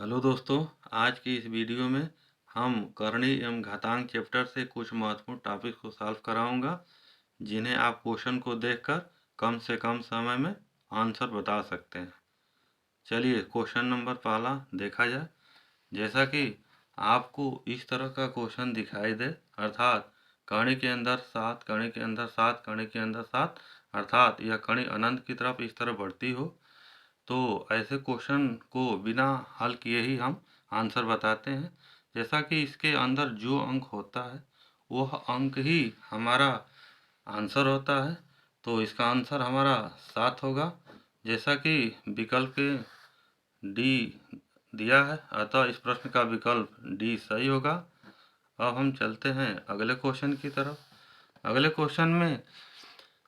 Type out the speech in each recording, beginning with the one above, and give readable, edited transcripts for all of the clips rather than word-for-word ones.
Hello दोस्तों, आज की इस वीडियो में हम करणी एवं घातांक चैप्टर से कुछ महत्वपूर्ण टॉपिक को सॉल्व कराऊंगा, जिन्हें आप क्वेश्चन को देखकर कम से कम समय में आंसर बता सकते हैं। चलिए क्वेश्चन नंबर पहला देखा जाए। जैसा कि आपको इस तरह का क्वेश्चन दिखाई दे, अर्थात कणी के अंदर 7, कणी के अंदर 7, कणी के अंदर 7, अर्थात यह कणी अनंत की तरफ इस तरह बढ़ती हो, तो ऐसे क्वेश्चन को बिना हल किए ही हम आंसर बताते हैं। जैसा कि इसके अंदर जो अंक होता है वह अंक ही हमारा आंसर होता है, तो इसका आंसर हमारा 7 होगा। जैसा कि विकल्प डी दिया है, अतः इस प्रश्न का विकल्प डी सही होगा। अब हम चलते हैं अगले क्वेश्चन की तरफ। अगले क्वेश्चन में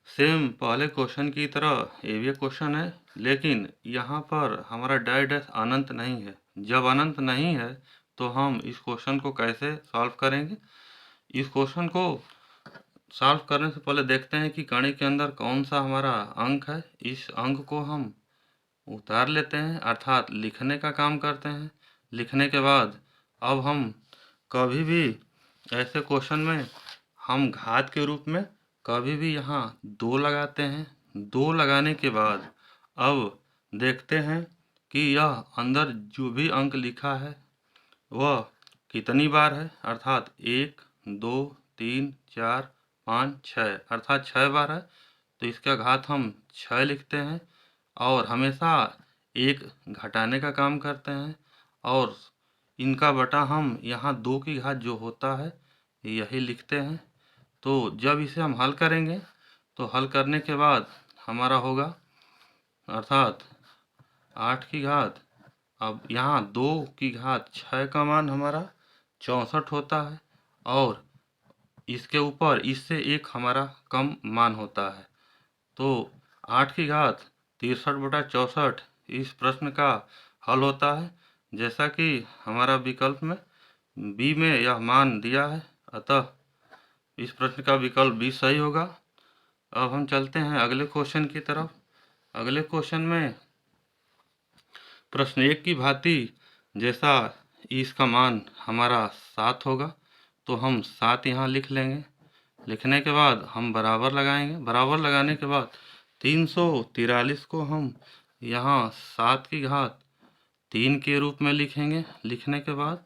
सेम पहले क्वेश्चन की तरह ये भी क्वेश्चन है, लेकिन यहाँ पर हमारा डैश अनंत नहीं है। जब अनंत नहीं है तो हम इस क्वेश्चन को कैसे सॉल्व करेंगे। इस क्वेश्चन को सॉल्व करने से पहले देखते हैं कि कणी के अंदर कौन सा हमारा अंक है। इस अंक को हम उतार लेते हैं, अर्थात लिखने का काम करते हैं। लिखने के बाद अब हम कभी भी ऐसे क्वेश्चन में हम घात के रूप में कभी भी यहाँ 2 लगाते हैं। 2 लगाने के बाद अब देखते हैं कि यह अंदर जो भी अंक लिखा है वह कितनी बार है, अर्थात 1, 2, 3, 4, 5, 6, अर्थात 6 बार है। तो इसका घात हम 6 लिखते हैं और हमेशा 1 घटाने का काम करते हैं, और इनका बटा हम यहाँ 2 की घात जो होता है यही लिखते हैं। तो जब इसे हम हल करेंगे तो हल करने के बाद हमारा होगा, अर्थात 8 की घात, अब यहाँ 2 की घात 6 का मान हमारा 64 होता है, और इसके ऊपर इससे 1 हमारा कम मान होता है। तो 8 की घात 63/64 इस प्रश्न का हल होता है, जैसा कि हमारा विकल्प में बी में यह मान दिया है, अतः इस प्रश्न का विकल्प बी सही होगा। अब हम चलते हैं अगले क्वेश्चन की तरफ। अगले क्वेश्चन में प्रश्न 1 की भांति जैसा इसका मान हमारा 7 होगा, तो हम 7 यहाँ लिख लेंगे। लिखने के बाद हम बराबर लगाएंगे। बराबर लगाने के बाद 343 को हम यहाँ 7 की घात 3 के रूप में लिखेंगे। लिखने के बाद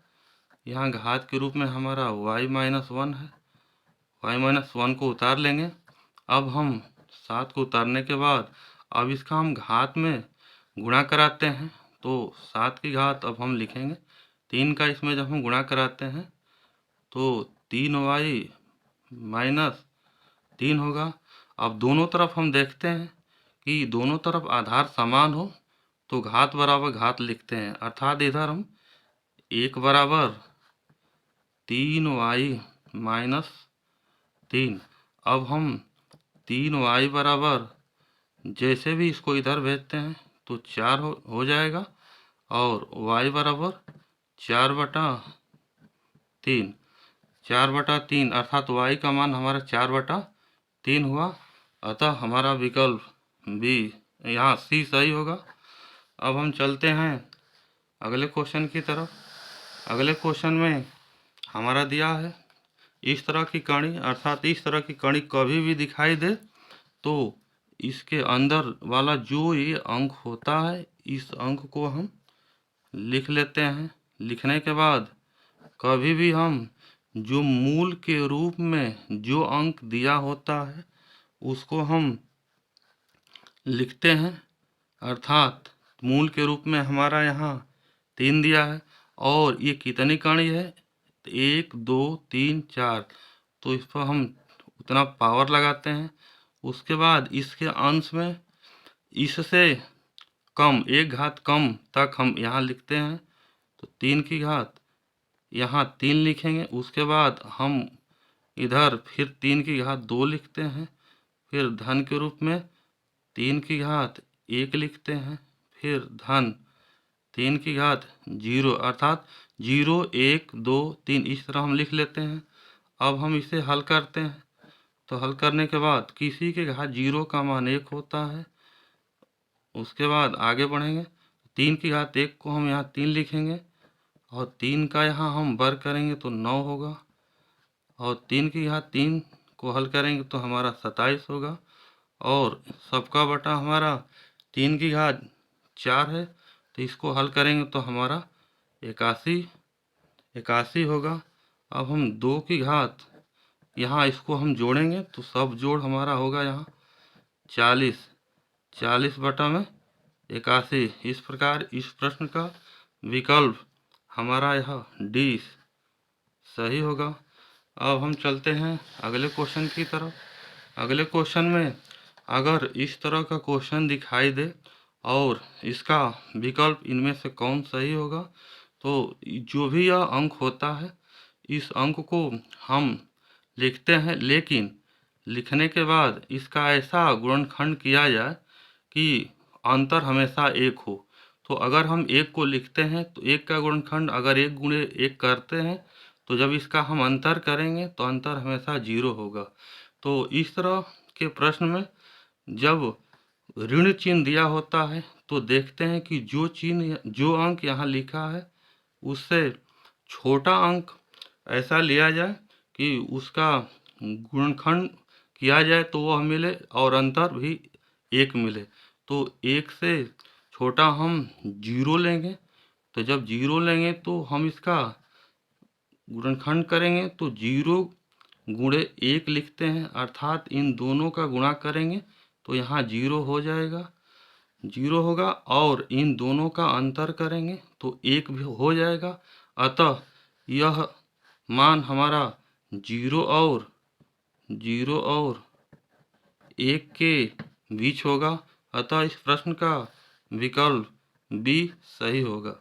यहाँ घात के रूप में हमारा y-1 है, y-1 को उतार लेंगे। अब हम 7 को उतारने के बाद अब इसका हम घात में गुणा कराते हैं, तो 7 की घात अब हम लिखेंगे 3 का, इसमें जब हम गुणा कराते हैं तो 3y-3 होगा। अब दोनों तरफ हम देखते हैं कि दोनों तरफ आधार समान हो तो घात बराबर घात लिखते हैं, अर्थात इधर हम 1 बराबर 3y-3। अब हम 3y बराबर जैसे भी इसको इधर भेजते हैं तो 4 हो जाएगा, और y बराबर 4/3, 4/3 अर्थात y का मान हमारा 4/3 हुआ। अतः हमारा विकल्प बी यहाँ सी सही होगा। अब हम चलते हैं अगले क्वेश्चन की तरफ। अगले क्वेश्चन में हमारा दिया है इस तरह की कणी, अर्थात इस तरह की कणी कभी भी दिखाई दे तो इसके अंदर वाला जो ये अंक होता है इस अंक को हम लिख लेते हैं। लिखने के बाद कभी भी हम जो मूल के रूप में जो अंक दिया होता है उसको हम लिखते हैं, अर्थात मूल के रूप में हमारा यहाँ 3 दिया है, और ये कितनी कणी है 1, 2, 3, 4, तो इस पर हम उतना पावर लगाते हैं। उसके बाद इसके अंश में इससे कम 1 घात कम तक हम यहाँ लिखते हैं, तो 3 की घात यहाँ 3 लिखेंगे। उसके बाद हम इधर फिर 3 की घात 2 लिखते हैं, फिर धन के रूप में 3 की घात 1 लिखते हैं, फिर धन 3 की घात 0, अर्थात 0, 1, 2, 3 इस तरह हम लिख लेते हैं। अब हम इसे हल करते हैं, तो हल करने के बाद किसी के घात 0 का मान 1 होता है। उसके बाद आगे बढ़ेंगे, 3 की घात 1 को हम यहाँ 3 लिखेंगे और 3 का यहाँ हम वर्ग करेंगे तो 9 होगा और 3 की घात 3 को हल करेंगे तो हमारा 27 होगा और सबका बटा हमारा 3 की घात 4 है तो इसको हल करेंगे तो हमारा 81 होगा। अब हम 2 की घात यहाँ इसको हम जोड़ेंगे तो सब जोड़ हमारा होगा यहाँ 40 बटा में 81। इस प्रकार इस प्रश्न का विकल्प हमारा यह डी सही होगा। अब हम चलते हैं अगले क्वेश्चन की तरफ। अगले क्वेश्चन में अगर इस तरह का क्वेश्चन दिखाई दे और इसका विकल्प इनमें से कौन सही होगा तो जो भी यह अंक होता है इस अंक को हम लिखते हैं, लेकिन लिखने के बाद इसका ऐसा गुणनखंड किया जाए कि अंतर हमेशा 1 हो। तो अगर हम 1 को लिखते हैं तो 1 का गुणनखंड अगर 1 गुणे 1 करते हैं तो जब इसका हम अंतर करेंगे तो अंतर हमेशा 0 होगा। तो इस तरह के प्रश्न में जब ऋण चिन्ह दिया होता है तो देखते हैं कि जो अंक यहाँ लिखा है उससे छोटा अंक ऐसा लिया जाए कि उसका गुणनखंड किया जाए तो वह मिले और अंतर भी 1 मिले। तो 1 से छोटा हम 0 लेंगे, तो जब 0 लेंगे तो हम इसका गुणनखंड करेंगे तो 0 गुणे 1 लिखते हैं, अर्थात इन दोनों का गुणा करेंगे तो यहाँ 0 हो जाएगा, 0 होगा और इन दोनों का अंतर करेंगे तो 1 भी हो जाएगा। अतः यह मान हमारा 0 और 1 के बीच होगा। अतः इस प्रश्न का विकल्प बी सही होगा।